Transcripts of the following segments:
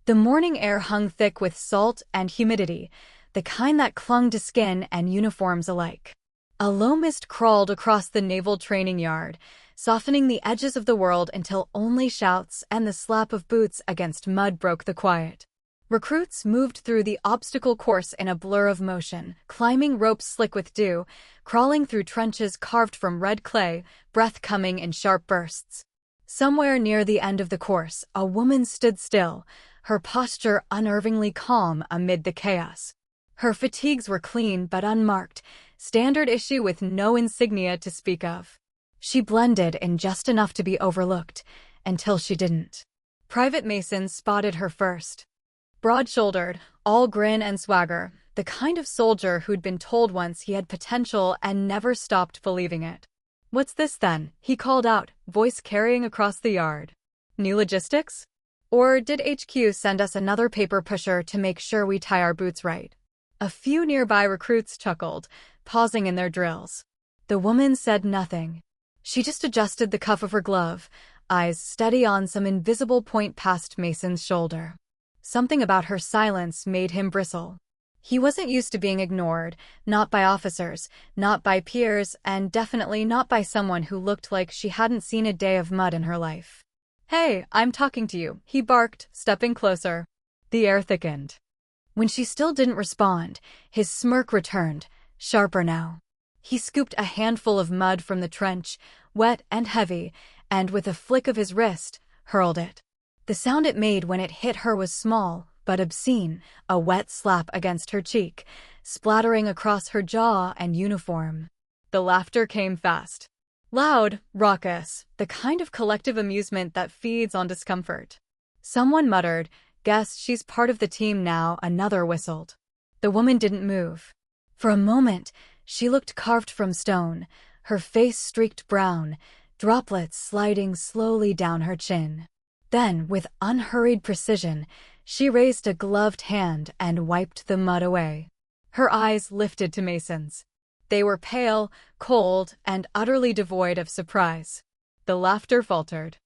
The morning air hung thick with salt and humidity, the kind that clung to skin and uniforms alike. A low mist crawled across the naval training yard, softening the edges of the world until only shouts and the slap of boots against mud broke the quiet. Recruits moved through the obstacle course in a blur of motion, climbing ropes slick with dew, crawling through trenches carved from red clay, breath coming in sharp bursts. Somewhere near the end of the course, a woman stood still, her posture unnervingly calm amid the chaos. Her fatigues were clean but unmarked, standard issue with no insignia to speak of. She blended in just enough to be overlooked, until she didn't. Private Mason spotted her first. Broad-shouldered, all grin and swagger, the kind of soldier who'd been told once he had potential and never stopped believing it. "What's this then?" he called out, voice carrying across the yard. "New logistics? Or did HQ send us another paper pusher to make sure we tie our boots right?" A few nearby recruits chuckled, pausing in their drills. The woman said nothing. She just adjusted the cuff of her glove, eyes steady on some invisible point past Mason's shoulder. Something about her silence made him bristle. He wasn't used to being ignored, not by officers, not by peers, and definitely not by someone who looked like she hadn't seen a day of mud in her life. "Hey, I'm talking to you," he barked, stepping closer. The air thickened. When she still didn't respond, his smirk returned, sharper now. He scooped a handful of mud from the trench, wet and heavy, and with a flick of his wrist, hurled it. The sound it made when it hit her was small, but obscene, a wet slap against her cheek, splattering across her jaw and uniform. The laughter came fast. Loud, raucous, the kind of collective amusement that feeds on discomfort. Someone muttered, "Guess she's part of the team now," another whistled. The woman didn't move. For a moment, she looked carved from stone, her face streaked brown, droplets sliding slowly down her chin. Then, with unhurried precision, she raised a gloved hand and wiped the mud away. Her eyes lifted to Mason's. They were pale, cold, and utterly devoid of surprise. The laughter faltered.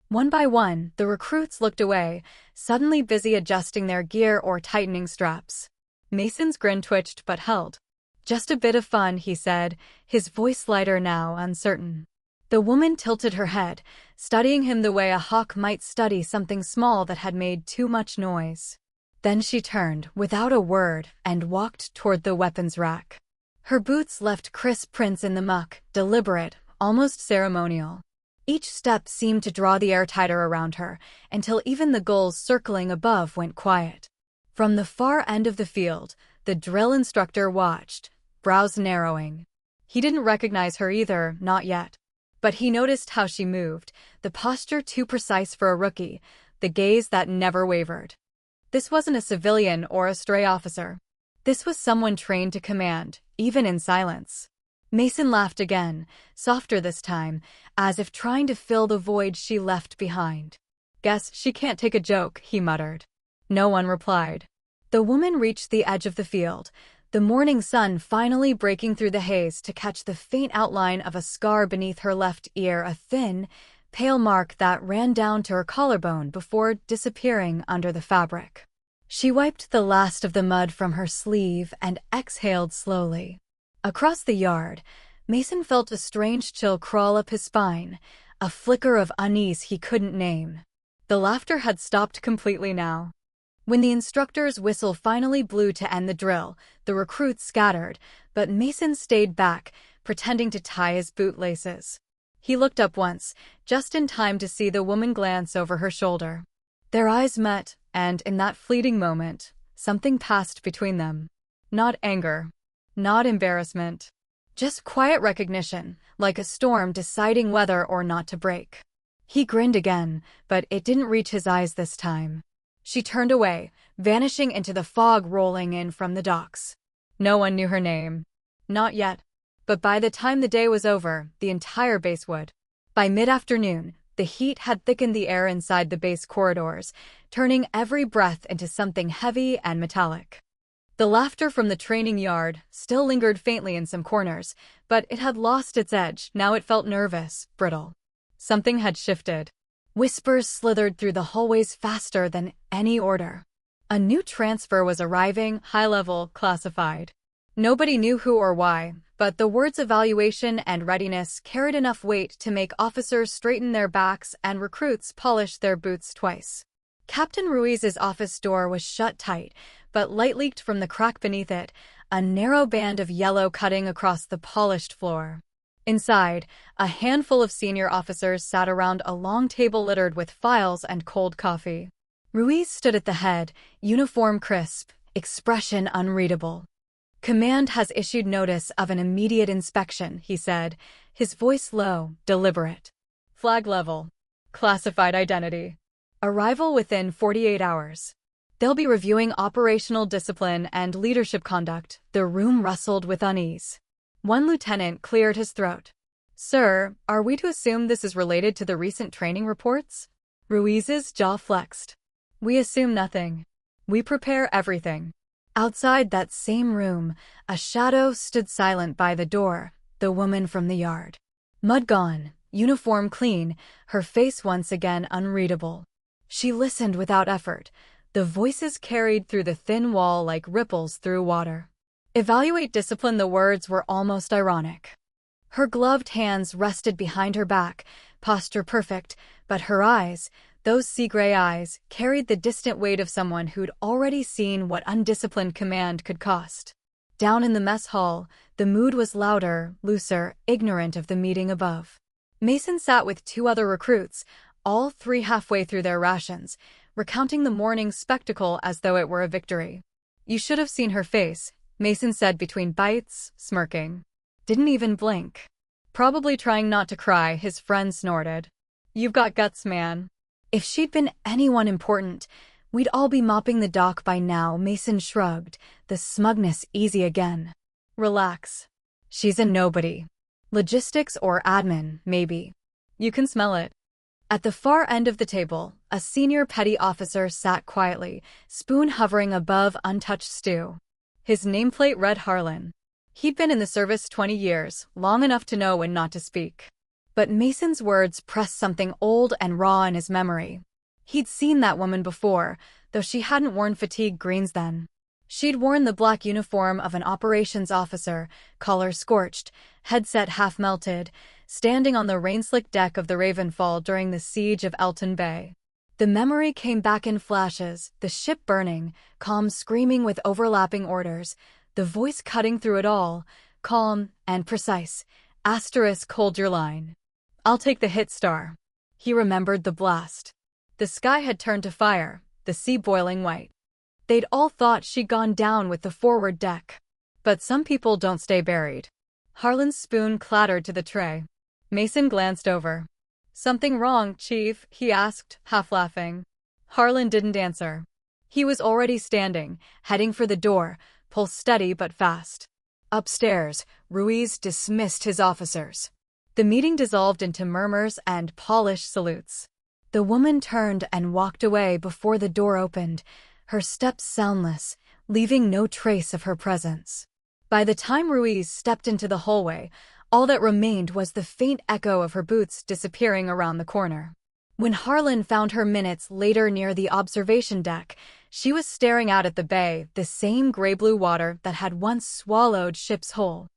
One by one, the recruits looked away, suddenly busy adjusting their gear or tightening straps. Mason's grin twitched but held. "Just a bit of fun," he said, his voice lighter now, uncertain. The woman tilted her head, studying him the way a hawk might study something small that had made too much noise. Then she turned, without a word, and walked toward the weapons rack. Her boots left crisp prints in the muck, deliberate, almost ceremonial. Each step seemed to draw the air tighter around her, until even the gulls circling above went quiet. From the far end of the field, the drill instructor watched, brows narrowing. He didn't recognize her either, not yet. But he noticed how she moved, the posture too precise for a rookie, the gaze that never wavered. This wasn't a civilian or a stray officer. This was someone trained to command, even in silence. Mason laughed again, softer this time, as if trying to fill the void she left behind. "Guess she can't take a joke," he muttered. No one replied. The woman reached the edge of the field, the morning sun finally breaking through the haze to catch the faint outline of a scar beneath her left ear, a thin, pale mark that ran down to her collarbone before disappearing under the fabric. She wiped the last of the mud from her sleeve and exhaled slowly. Across the yard, Mason felt a strange chill crawl up his spine, a flicker of unease he couldn't name. The laughter had stopped completely now. When the instructor's whistle finally blew to end the drill, the recruits scattered, but Mason stayed back, pretending to tie his bootlaces. He looked up once, just in time to see the woman glance over her shoulder. Their eyes met, and in that fleeting moment, something passed between them. Not anger. Not embarrassment. Just quiet recognition, like a storm deciding whether or not to break. He grinned again, but it didn't reach his eyes this time. She turned away, vanishing into the fog rolling in from the docks. No one knew her name. Not yet. But by the time the day was over, the entire base would. By mid-afternoon, the heat had thickened the air inside the base corridors, turning every breath into something heavy and metallic. The laughter from the training yard still lingered faintly in some corners, but it had lost its edge. Now it felt nervous, brittle. Something had shifted. Whispers slithered through the hallways faster than any order. A new transfer was arriving, high-level, classified. Nobody knew who or why, but the words evaluation and readiness carried enough weight to make officers straighten their backs and recruits polish their boots twice. Captain Ruiz's office door was shut tight, but light leaked from the crack beneath it, a narrow band of yellow cutting across the polished floor. Inside, a handful of senior officers sat around a long table littered with files and cold coffee. Ruiz stood at the head, uniform crisp, expression unreadable. "Command has issued notice of an immediate inspection," he said, his voice low, deliberate. "Flag level. Classified identity. Arrival within 48 hours. They'll be reviewing operational discipline and leadership conduct." The room rustled with unease. One lieutenant cleared his throat. "Sir, are we to assume this is related to the recent training reports?" Ruiz's jaw flexed. "We assume nothing. We prepare everything." Outside that same room, a shadow stood silent by the door, the woman from the yard. Mud gone, uniform clean, her face once again unreadable. She listened without effort. The voices carried through the thin wall like ripples through water. "Evaluate discipline." The words were almost ironic. Her gloved hands rested behind her back, posture perfect, but her eyes, those sea-gray eyes, carried the distant weight of someone who'd already seen what undisciplined command could cost. Down in the mess hall, the mood was louder, looser, ignorant of the meeting above. Mason sat with two other recruits, all three halfway through their rations, recounting the morning's spectacle as though it were a victory. "You should have seen her face," Mason said between bites, smirking. "Didn't even blink." "Probably trying not to cry," his friend snorted. "You've got guts, man." "If she'd been anyone important, we'd all be mopping the dock by now." Mason shrugged, the smugness easy again. "Relax. She's a nobody. Logistics or admin, maybe. You can smell it." At the far end of the table, a senior petty officer sat quietly, spoon hovering above untouched stew. His nameplate read Harlan. He'd been in the service 20 years, long enough to know when not to speak. But Mason's words pressed something old and raw in his memory. He'd seen that woman before, though she hadn't worn fatigue greens then. She'd worn the black uniform of an operations officer, collar scorched, headset half-melted, standing on the rain-slicked deck of the Ravenfall during the siege of Elton Bay. The memory came back in flashes, the ship burning, comms screaming with overlapping orders, the voice cutting through it all, calm and precise. "Hold your line. I'll take the hit star." He remembered the blast. The sky had turned to fire, the sea boiling white. They'd all thought she'd gone down with the forward deck. But some people don't stay buried. Harlan's spoon clattered to the tray. Mason glanced over. "Something wrong, Chief?" he asked, half laughing. Harlan didn't answer. He was already standing, heading for the door, pulse steady but fast. Upstairs, Ruiz dismissed his officers. The meeting dissolved into murmurs and polished salutes. The woman turned and walked away before the door opened, her steps soundless, leaving no trace of her presence. By the time Ruiz stepped into the hallway, all that remained was the faint echo of her boots disappearing around the corner. When Harlan found her minutes later near the observation deck, she was staring out at the bay, the same gray-blue water that had once swallowed ship's whole.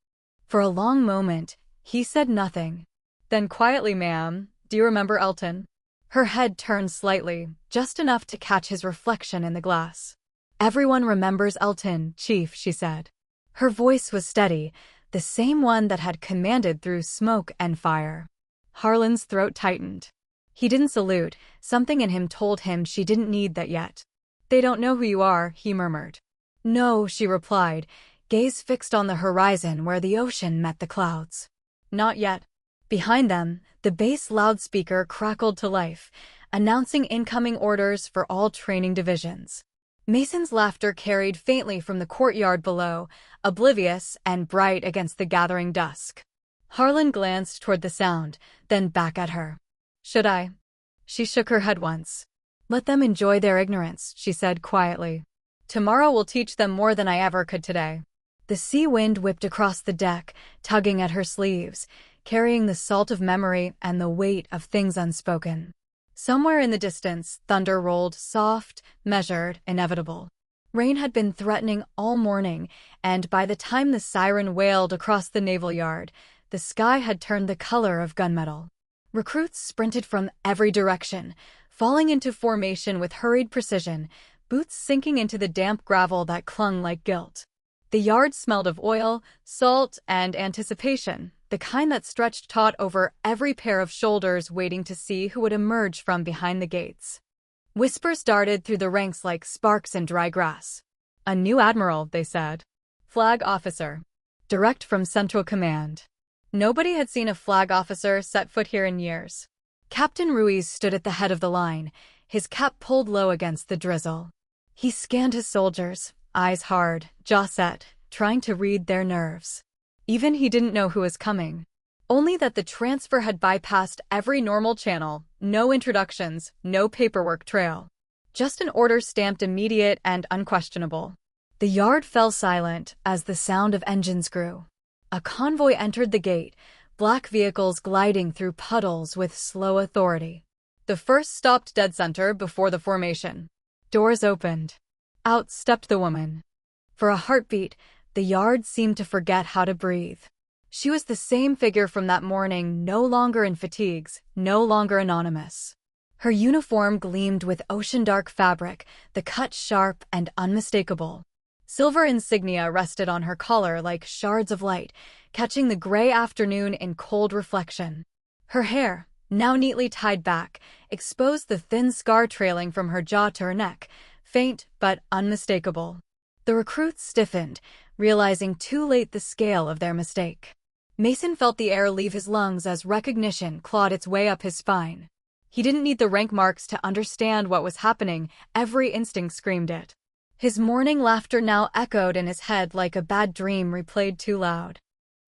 For a long moment, he said nothing. Then quietly, "Ma'am, do you remember Elton?" Her head turned slightly, just enough to catch his reflection in the glass. "Everyone remembers Elton, Chief," she said. Her voice was steady, the same one that had commanded through smoke and fire. Harlan's throat tightened. He didn't salute, something in him told him she didn't need that yet. "They don't know who you are," he murmured. "No," she replied, gaze fixed on the horizon where the ocean met the clouds. "Not yet." Behind them, the base loudspeaker crackled to life, announcing incoming orders for all training divisions. Mason's laughter carried faintly from the courtyard below, oblivious and bright against the gathering dusk. Harlan glanced toward the sound, then back at her. "Should I?" She shook her head once. "Let them enjoy their ignorance," she said quietly. "Tomorrow will teach them more than I ever could today." The sea wind whipped across the deck, tugging at her sleeves, carrying the salt of memory and the weight of things unspoken. Somewhere in the distance, thunder rolled, soft, measured, inevitable. Rain had been threatening all morning, and by the time the siren wailed across the naval yard, the sky had turned the color of gunmetal. Recruits sprinted from every direction, falling into formation with hurried precision, boots sinking into the damp gravel that clung like guilt. The yard smelled of oil, salt, and anticipation, the kind that stretched taut over every pair of shoulders waiting to see who would emerge from behind the gates. Whispers darted through the ranks like sparks in dry grass. "A new admiral," they said. "Flag officer." Direct from Central Command. Nobody had seen a flag officer set foot here in years. Captain Ruiz stood at the head of the line, his cap pulled low against the drizzle. He scanned his soldiers, eyes hard, jaw set, trying to read their nerves. Even he didn't know who was coming. Only that the transfer had bypassed every normal channel, no introductions, no paperwork trail. Just an order stamped immediate and unquestionable. The yard fell silent as the sound of engines grew. A convoy entered the gate, black vehicles gliding through puddles with slow authority. The first stopped dead center before the formation. Doors opened. Out stepped the woman. For a heartbeat, the yard seemed to forget how to breathe. She was the same figure from that morning, no longer in fatigues, no longer anonymous. Her uniform gleamed with ocean-dark fabric, the cut sharp and unmistakable. Silver insignia rested on her collar like shards of light, catching the gray afternoon in cold reflection. Her hair, now neatly tied back, exposed the thin scar trailing from her jaw to her neck, faint but unmistakable. The recruits stiffened, realizing too late the scale of their mistake. Mason felt the air leave his lungs as recognition clawed its way up his spine. He didn't need the rank marks to understand what was happening, every instinct screamed it. His morning laughter now echoed in his head like a bad dream replayed too loud.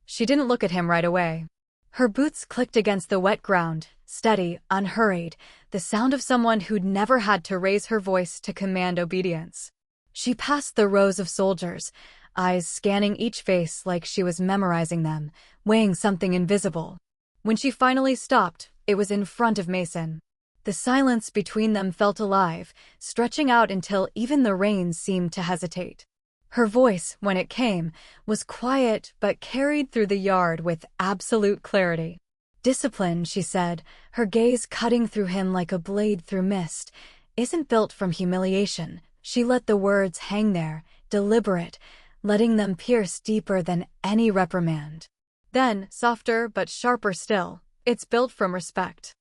She didn't look at him right away. Her boots clicked against the wet ground, steady, unhurried, the sound of someone who'd never had to raise her voice to command obedience. She passed the rows of soldiers, eyes scanning each face like she was memorizing them, weighing something invisible. When she finally stopped, it was in front of Mason. The silence between them felt alive, stretching out until even the rain seemed to hesitate. Her voice, when it came, was quiet but carried through the yard with absolute clarity. "Discipline," she said, her gaze cutting through him like a blade through mist, "isn't built from humiliation." She let the words hang there, deliberate, letting them pierce deeper than any reprimand. Then, softer but sharper still, "It's built from respect."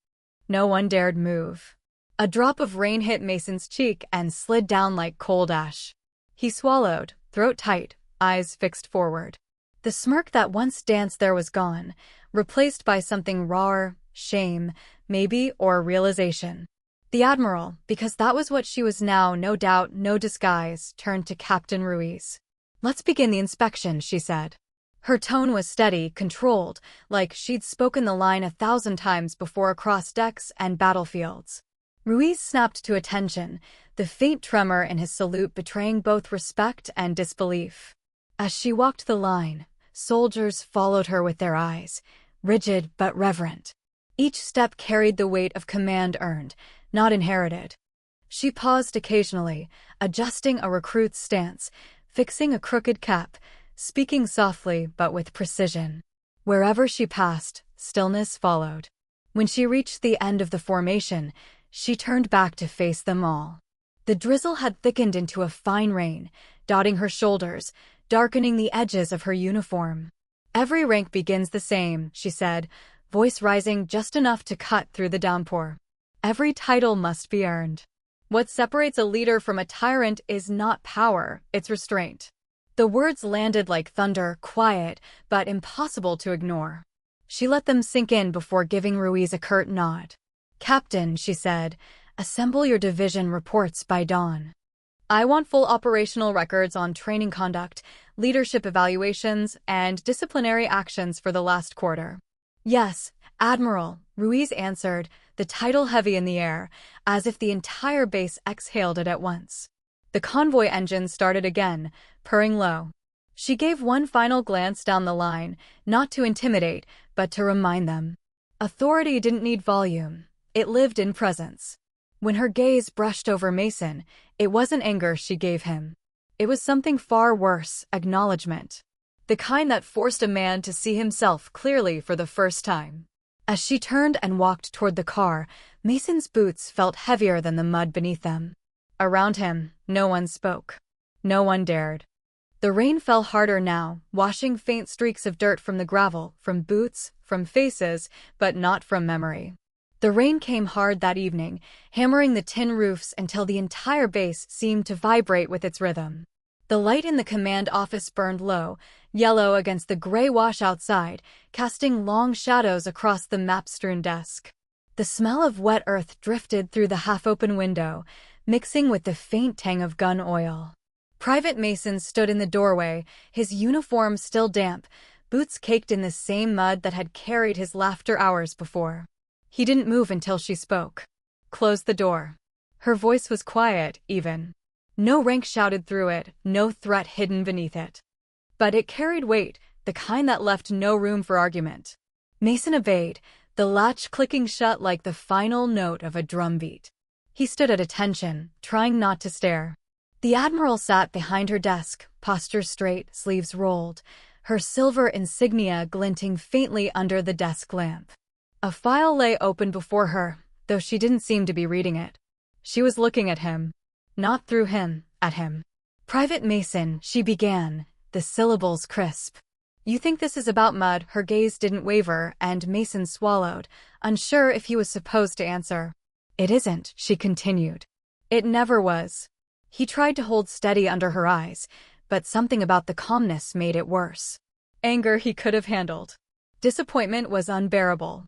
No one dared move. A drop of rain hit Mason's cheek and slid down like cold ash. He swallowed, throat tight, eyes fixed forward. The smirk that once danced there was gone, replaced by something rawer, shame, maybe, or realization. The Admiral, because that was what she was now, no doubt, no disguise, turned to Captain Ruiz. "Let's begin the inspection," she said. Her tone was steady, controlled, like she'd spoken the line 1,000 times before across decks and battlefields. Ruiz snapped to attention, the faint tremor in his salute betraying both respect and disbelief. As she walked the line, soldiers followed her with their eyes, rigid but reverent. Each step carried the weight of command earned, not inherited. She paused occasionally, adjusting a recruit's stance, fixing a crooked cap, speaking softly but with precision. Wherever she passed, stillness followed. When she reached the end of the formation, she turned back to face them all. The drizzle had thickened into a fine rain, dotting her shoulders, darkening the edges of her uniform. "Every rank begins the same," she said, voice rising just enough to cut through the downpour. "Every title must be earned. What separates a leader from a tyrant is not power, it's restraint." The words landed like thunder, quiet, but impossible to ignore. She let them sink in before giving Ruiz a curt nod. "Captain," she said, "assemble your division reports by dawn. I want full operational records on training conduct, leadership evaluations, and disciplinary actions for the last quarter." "Yes, Admiral," Ruiz answered, the title heavy in the air, as if the entire base exhaled it at once. The convoy engine started again, purring low. She gave one final glance down the line, not to intimidate, but to remind them. Authority didn't need volume. It lived in presence. When her gaze brushed over Mason, it wasn't anger she gave him. It was something far worse, acknowledgement. The kind that forced a man to see himself clearly for the first time. As she turned and walked toward the car, Mason's boots felt heavier than the mud beneath them. Around him, no one spoke. No one dared. The rain fell harder now, washing faint streaks of dirt from the gravel, from boots, from faces, but not from memory. The rain came hard that evening, hammering the tin roofs until the entire base seemed to vibrate with its rhythm. The light in the command office burned low, yellow against the gray wash outside, casting long shadows across the map-strewn desk. The smell of wet earth drifted through the half-open window, mixing with the faint tang of gun oil. Private Mason stood in the doorway, his uniform still damp, boots caked in the same mud that had carried his laughter hours before. He didn't move until she spoke. "Close the door." Her voice was quiet, even. No rank shouted through it, no threat hidden beneath it. But it carried weight, the kind that left no room for argument. Mason obeyed, the latch clicking shut like the final note of a drumbeat. He stood at attention, trying not to stare. The Admiral sat behind her desk, posture straight, sleeves rolled, her silver insignia glinting faintly under the desk lamp. A file lay open before her, though she didn't seem to be reading it. She was looking at him. Not through him, at him. "Private Mason," she began, the syllables crisp. "You think this is about mud?" Her gaze didn't waver, and Mason swallowed, unsure if he was supposed to answer. "It isn't," she continued. "It never was." He tried to hold steady under her eyes, but something about the calmness made it worse. Anger he could have handled. Disappointment was unbearable.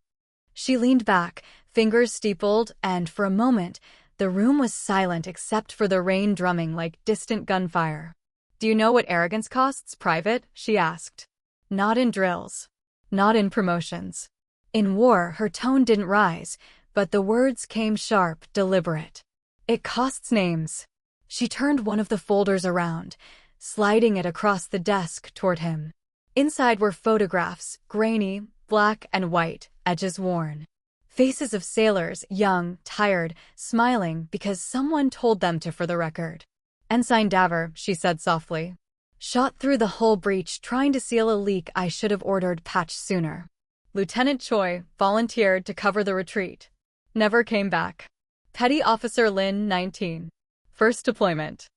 She leaned back, fingers steepled, and for a moment, the room was silent except for the rain drumming like distant gunfire. "Do you know what arrogance costs, Private?" she asked. "Not in drills. Not in promotions." In war, her tone didn't rise, but the words came sharp, deliberate. "It costs names." She turned one of the folders around, sliding it across the desk toward him. Inside were photographs, grainy, black and white, edges worn. Faces of sailors, young, tired, smiling because someone told them to for the record. "Ensign Daver," she said softly. "Shot through the hull breach trying to seal a leak. I should have ordered patched sooner. Lieutenant Choi volunteered to cover the retreat. Never came back. Petty Officer Lin, 19. First deployment."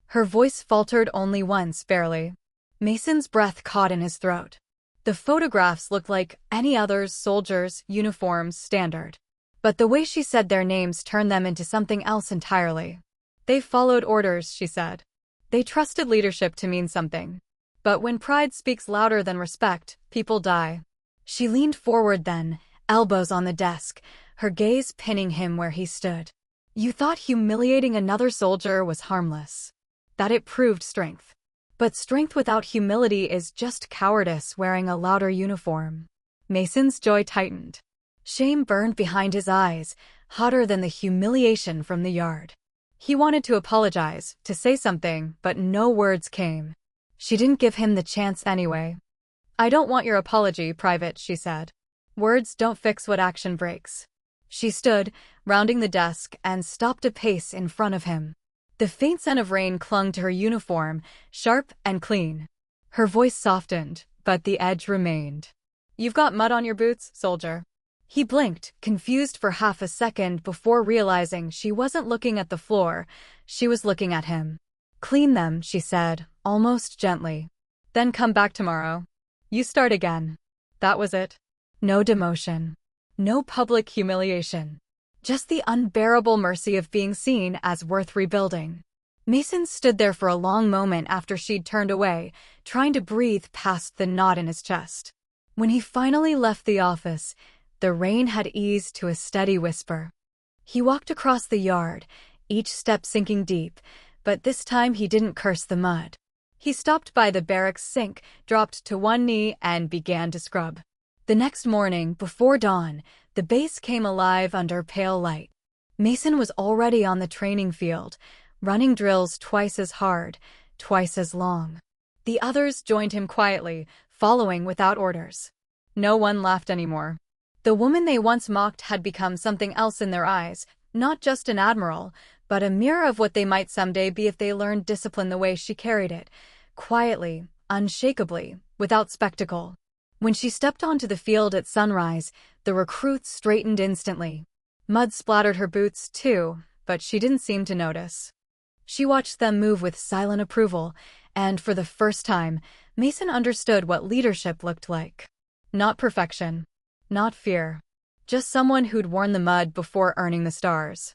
Her voice faltered only once, barely. Mason's breath caught in his throat. The photographs looked like any others, soldiers, uniforms, standard. But the way she said their names turned them into something else entirely. "They followed orders," she said. "They trusted leadership to mean something. But when pride speaks louder than respect, people die." She leaned forward then, elbows on the desk, her gaze pinning him where he stood. "You thought humiliating another soldier was harmless. That it proved strength. But strength without humility is just cowardice wearing a louder uniform." Mason's jaw tightened. Shame burned behind his eyes, hotter than the humiliation from the yard. He wanted to apologize, to say something, but no words came. She didn't give him the chance anyway. "I don't want your apology, Private," she said. "Words don't fix what action breaks." She stood, rounding the desk, and stopped a pace in front of him. The faint scent of rain clung to her uniform, sharp and clean. Her voice softened, but the edge remained. "You've got mud on your boots, soldier." He blinked, confused for half a second before realizing she wasn't looking at the floor, she was looking at him. "Clean them," she said, almost gently. "Then come back tomorrow. You start again." That was it. No demotion. No public humiliation. Just the unbearable mercy of being seen as worth rebuilding. Mason stood there for a long moment after she'd turned away, trying to breathe past the knot in his chest. When he finally left the office, the rain had eased to a steady whisper. He walked across the yard, each step sinking deep, but this time he didn't curse the mud. He stopped by the barracks sink, dropped to one knee, and began to scrub. The next morning, before dawn, the base came alive under pale light. Mason was already on the training field, running drills twice as hard, twice as long. The others joined him quietly, following without orders. No one laughed anymore. The woman they once mocked had become something else in their eyes, not just an admiral, but a mirror of what they might someday be if they learned discipline the way she carried it, quietly, unshakably, without spectacle. When she stepped onto the field at sunrise, the recruits straightened instantly. Mud splattered her boots, too, but she didn't seem to notice. She watched them move with silent approval, and for the first time, Mason understood what leadership looked like. Not perfection. Not fear. Just someone who'd worn the mud before earning the stars.